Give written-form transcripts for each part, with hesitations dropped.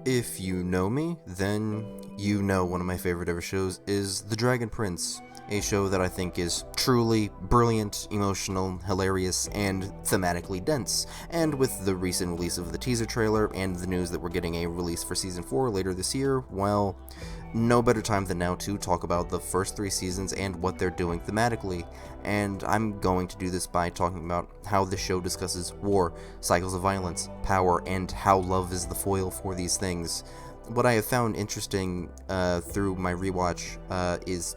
If you know me, then you know one of my favorite ever shows is The Dragon Prince, a show that I think is truly brilliant, emotional, hilarious, and thematically dense. And with the recent release of the teaser trailer and the news that we're getting a release for season 4 later this year, well, no better time than now to talk about the first 3 seasons and what they're doing thematically. And I'm going to do this by talking about how the show discusses war, cycles of violence, power, and how love is the foil for these things. What I have found interesting through my rewatch is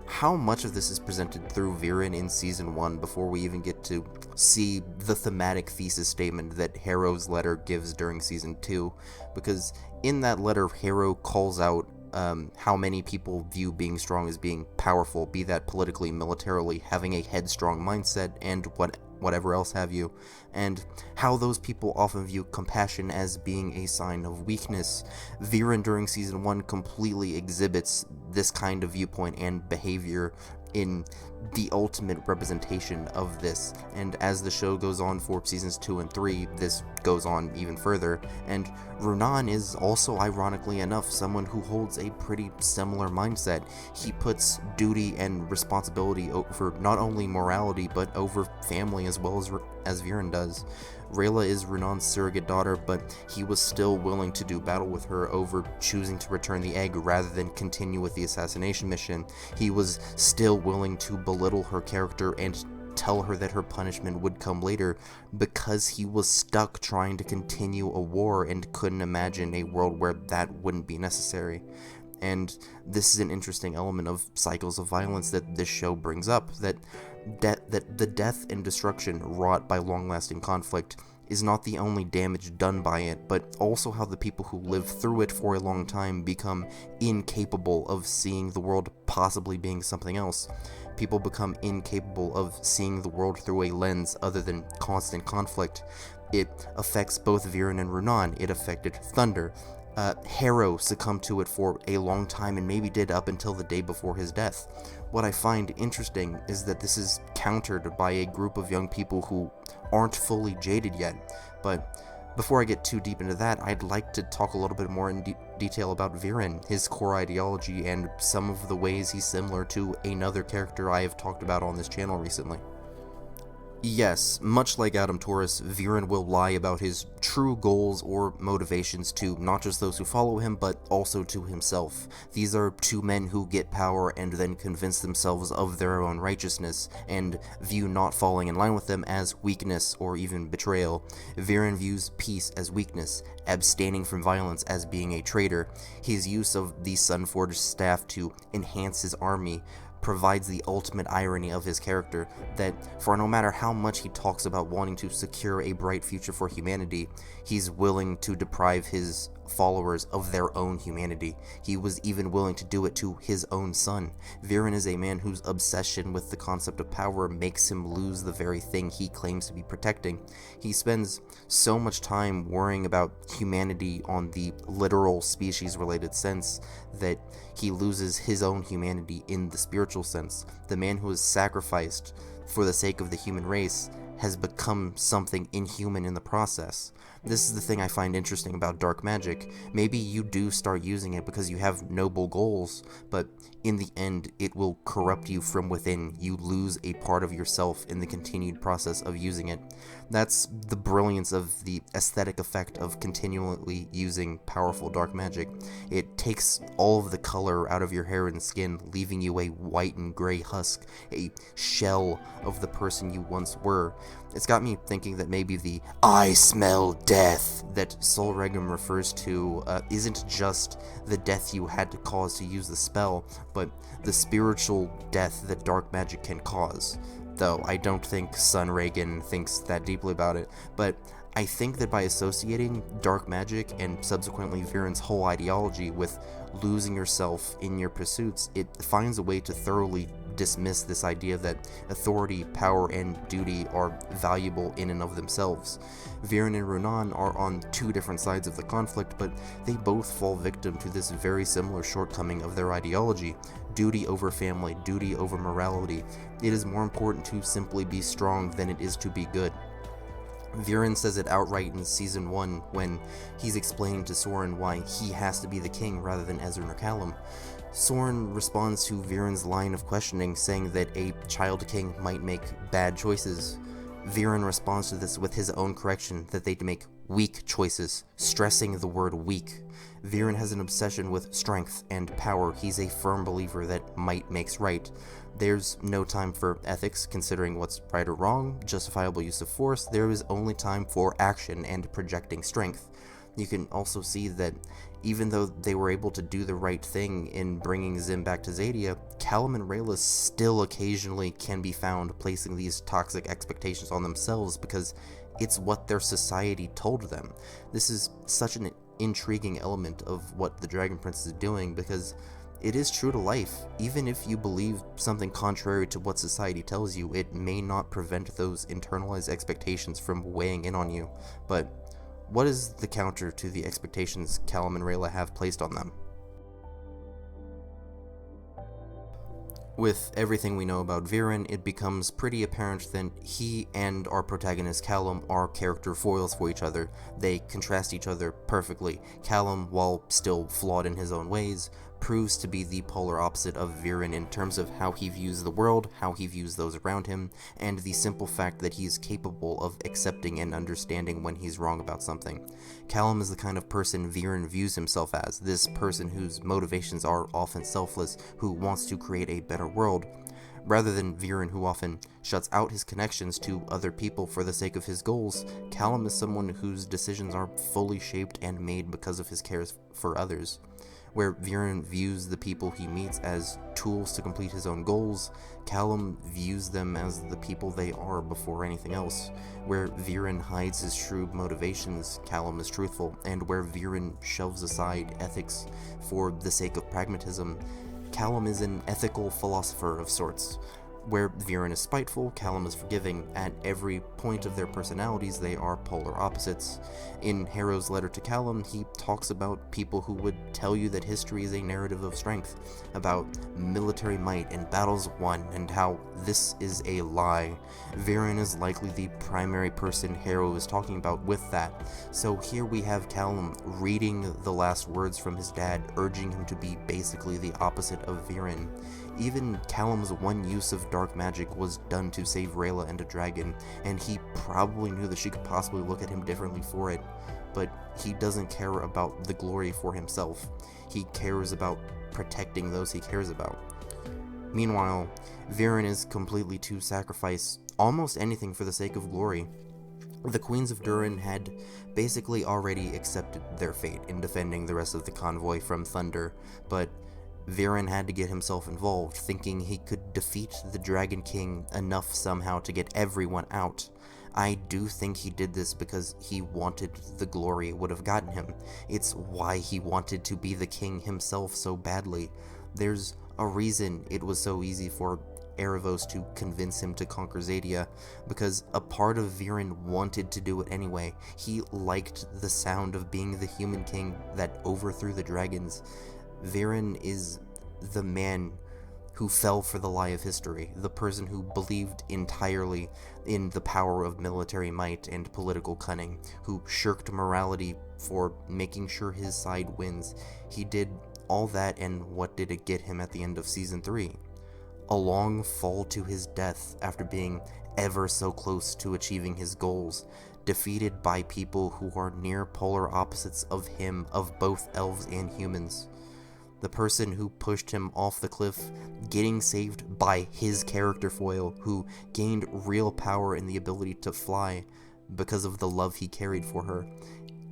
how much of this is presented through Viren in season 1 before we even get to see the thematic thesis statement that Harrow's letter gives during season 2, because in that letter Harrow calls out how many people view being strong as being powerful, be that politically, militarily, having a headstrong mindset, and whatever else have you, and how those people often view compassion as being a sign of weakness. Viren during season 1 completely exhibits this kind of viewpoint and behavior in the ultimate representation of this, and as the show goes on for seasons 2 and 3, this goes on even further, and Runan is also, ironically enough, someone who holds a pretty similar mindset. He puts duty and responsibility over not only morality, but over family as well as Viren does. Rayla is Runan's surrogate daughter, but he was still willing to do battle with her over choosing to return the egg rather than continue with the assassination mission. He was still willing to belittle her character and tell her that her punishment would come later because he was stuck trying to continue a war and couldn't imagine a world where that wouldn't be necessary. And this is an interesting element of cycles of violence that this show brings up, that the death and destruction wrought by long-lasting conflict is not the only damage done by it, but also how the people who live through it for a long time become incapable of seeing the world possibly being something else. People become incapable of seeing the world through a lens other than constant conflict. It affects both Viren and Runan. It affected Thunder. Harrow succumbed to it for a long time and maybe did up until the day before his death. What I find interesting is that this is countered by a group of young people who aren't fully jaded yet. But before I get too deep into that, I'd like to talk a little bit more in detail about Viren, his core ideology, and some of the ways he's similar to another character I have talked about on this channel recently. Yes, much like Adam Taurus, Viren will lie about his true goals or motivations to not just those who follow him, but also to himself. These are two men who get power and then convince themselves of their own righteousness, and view not falling in line with them as weakness or even betrayal. Viren views peace as weakness, abstaining from violence as being a traitor. His use of the Sunforged staff to enhance his army provides the ultimate irony of his character, that for no matter how much he talks about wanting to secure a bright future for humanity, he's willing to deprive his followers of their own humanity. He was even willing to do it to his own son. Viren is a man whose obsession with the concept of power makes him lose the very thing he claims to be protecting. He spends so much time worrying about humanity on the literal species-related sense that he loses his own humanity in the spiritual sense. The man who is sacrificed for the sake of the human race has become something inhuman in the process. This is the thing I find interesting about dark magic. Maybe you do start using it because you have noble goals, but in the end, it will corrupt you from within. You lose a part of yourself in the continued process of using it. That's the brilliance of the aesthetic effect of continually using powerful dark magic. It takes all of the color out of your hair and skin, leaving you a white and gray husk, a shell of the person you once were. It's got me thinking that maybe the "I smell death" that Sol Regum refers to isn't just the death you had to cause to use the spell, but the spiritual death that dark magic can cause. Though I don't think Sun Reagan thinks that deeply about it, but I think that by associating dark magic and subsequently Viren's whole ideology with losing yourself in your pursuits, it finds a way to thoroughly dismiss this idea that authority, power, and duty are valuable in and of themselves. Viren and Runan are on two different sides of the conflict, but they both fall victim to this very similar shortcoming of their ideology. Duty over family, duty over morality. It is more important to simply be strong than it is to be good. Viren says it outright in Season 1 when he's explaining to Soren why he has to be the king rather than Ezran or Callum. Soren responds to Viren's line of questioning, saying that a child king might make bad choices. Viren responds to this with his own correction that they'd make weak choices, stressing the word weak. Viren has an obsession with strength and power. He's a firm believer that might makes right. There's no time for ethics, considering what's right or wrong, justifiable use of force. There is only time for action and projecting strength. You can also see that even though they were able to do the right thing in bringing Zim back to Zadia, Callum and Rayla still occasionally can be found placing these toxic expectations on themselves because it's what their society told them. This is such an intriguing element of what the Dragon Prince is doing because it is true to life. Even if you believe something contrary to what society tells you, it may not prevent those internalized expectations from weighing in on you. But what is the counter to the expectations Callum and Rayla have placed on them? With everything we know about Viren, it becomes pretty apparent that he and our protagonist Callum are character foils for each other. They contrast each other perfectly. Callum, while still flawed in his own ways, proves to be the polar opposite of Viren in terms of how he views the world, how he views those around him, and the simple fact that he's capable of accepting and understanding when he's wrong about something. Callum is the kind of person Viren views himself as, this person whose motivations are often selfless, who wants to create a better world, rather than Viren, who often shuts out his connections to other people for the sake of his goals. Callum is someone whose decisions are fully shaped and made because of his cares for others. Where Viren views the people he meets as tools to complete his own goals, Callum views them as the people they are before anything else. Where Viren hides his true motivations, Callum is truthful, and where Viren shelves aside ethics for the sake of pragmatism, Callum is an ethical philosopher of sorts. Where Viren is spiteful, Callum is forgiving. At every point of their personalities, they are polar opposites. In Harrow's letter to Callum, he talks about people who would tell you that history is a narrative of strength, about military might and battles won, and how this is a lie. Viren is likely the primary person Harrow is talking about with that. So here we have Callum reading the last words from his dad, urging him to be basically the opposite of Viren. Even Callum's one use of dark magic was done to save Rayla and a dragon, and he probably knew that she could possibly look at him differently for it, but he doesn't care about the glory for himself. He cares about protecting those he cares about. Meanwhile, Viren is completely to sacrifice almost anything for the sake of glory. The Queens of Durin had basically already accepted their fate in defending the rest of the convoy from Thunder, but Viren had to get himself involved, thinking he could defeat the Dragon King enough somehow to get everyone out. I do think he did this because he wanted the glory it would have gotten him. It's why he wanted to be the king himself so badly. There's a reason it was so easy for Erebos to convince him to conquer Zadia, because a part of Viren wanted to do it anyway. He liked the sound of being the human king that overthrew the dragons. Viren is the man who fell for the lie of history, the person who believed entirely in the power of military might and political cunning, who shirked morality for making sure his side wins. He did all that, and what did it get him at the end of Season 3? A long fall to his death after being ever so close to achieving his goals, defeated by people who are near polar opposites of him, of both elves and humans. The person who pushed him off the cliff, getting saved by his character foil, who gained real power and the ability to fly because of the love he carried for her.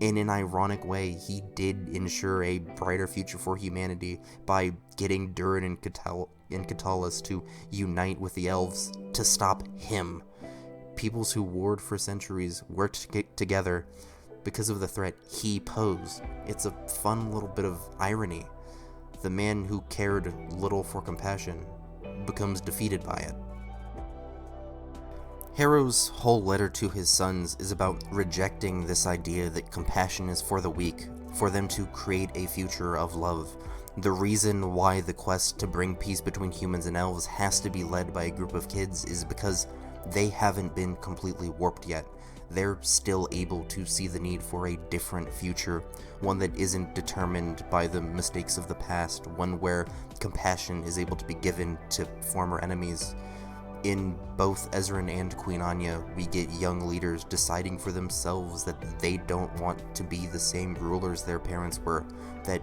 In an ironic way, he did ensure a brighter future for humanity by getting Durin and Katalis to unite with the elves to stop him. Peoples who warred for centuries worked together because of the threat he posed. It's a fun little bit of irony. The man who cared little for compassion becomes defeated by it. Harrow's whole letter to his sons is about rejecting this idea that compassion is for the weak, for them to create a future of love. The reason why the quest to bring peace between humans and elves has to be led by a group of kids is because they haven't been completely warped yet. they're still able to see the need for a different future, one that isn't determined by the mistakes of the past, one where compassion is able to be given to former enemies. In both Ezran and Queen Anya, we get young leaders deciding for themselves that they don't want to be the same rulers their parents were, that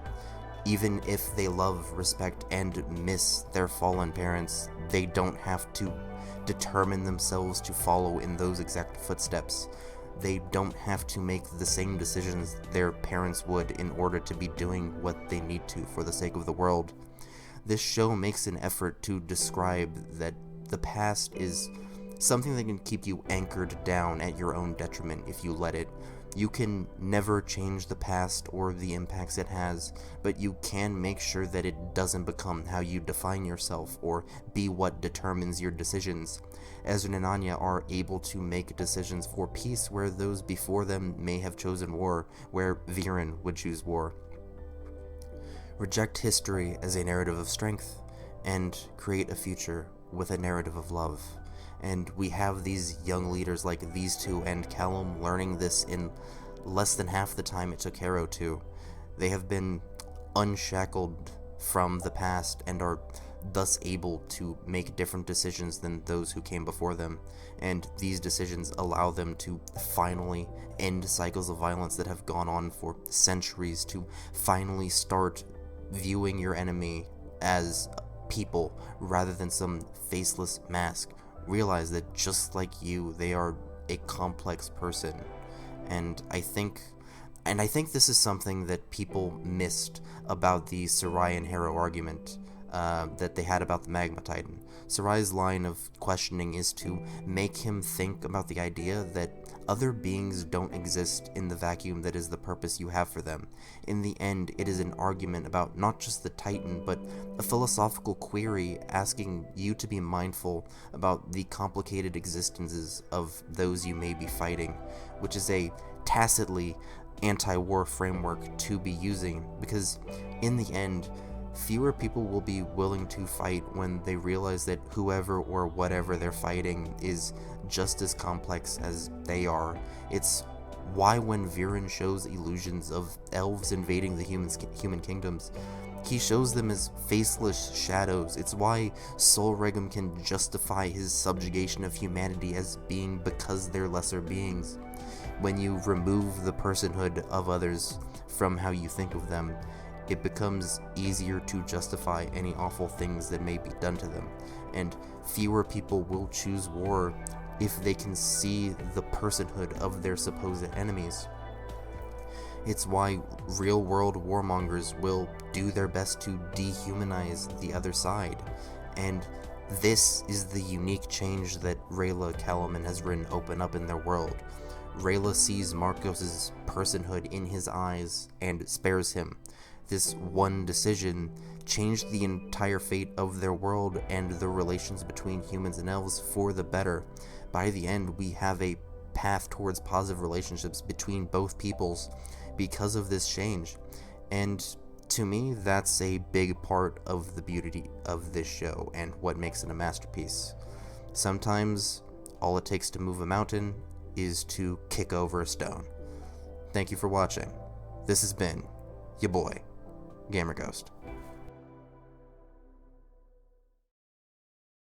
even if they love, respect, and miss their fallen parents, they don't have to determine themselves to follow in those exact footsteps. They don't have to make the same decisions their parents would in order to be doing what they need to for the sake of the world. This show makes an effort to describe that the past is something that can keep you anchored down at your own detriment if you let it. You can never change the past or the impacts it has, but you can make sure that it doesn't become how you define yourself or be what determines your decisions. Ezran and Anya are able to make decisions for peace where those before them may have chosen war, where Viren would choose war. Reject history as a narrative of strength, and create a future with a narrative of love. And we have these young leaders like these two and Callum learning this in less than half the time it took Harrow to. They have been unshackled from the past and are thus able to make different decisions than those who came before them, and these decisions allow them to finally end cycles of violence that have gone on for centuries, to finally start viewing your enemy as people rather than some faceless mask. Realize that just like you, they are a complex person. And I think this is something that people missed about the Sarai and Harrow argument that they had about the Magma Titan. Sarai's line of questioning is to make him think about the idea that other beings don't exist in the vacuum that is the purpose you have for them. In the end, it is an argument about not just the Titan, but a philosophical query asking you to be mindful about the complicated existences of those you may be fighting, which is a tacitly anti-war framework to be using, because in the end, fewer people will be willing to fight when they realize that whoever or whatever they're fighting is just as complex as they are. It's why when Viren shows illusions of elves invading the human kingdoms, he shows them as faceless shadows. It's why Sol Regum can justify his subjugation of humanity as being because they're lesser beings. When you remove the personhood of others from how you think of them, it becomes easier to justify any awful things that may be done to them, and fewer people will choose war if they can see the personhood of their supposed enemies. It's why real-world warmongers will do their best to dehumanize the other side, and this is the unique change that Rayla, Callum, and Ezran open up in their world. Rayla sees Marcos' personhood in his eyes and spares him. This one decision changed the entire fate of their world and the relations between humans and elves for the better. By the end, we have a path towards positive relationships between both peoples because of this change. And to me, that's a big part of the beauty of this show and what makes it a masterpiece. Sometimes, all it takes to move a mountain is to kick over a stone. Thank you for watching. This has been your boy, Gamer Ghost.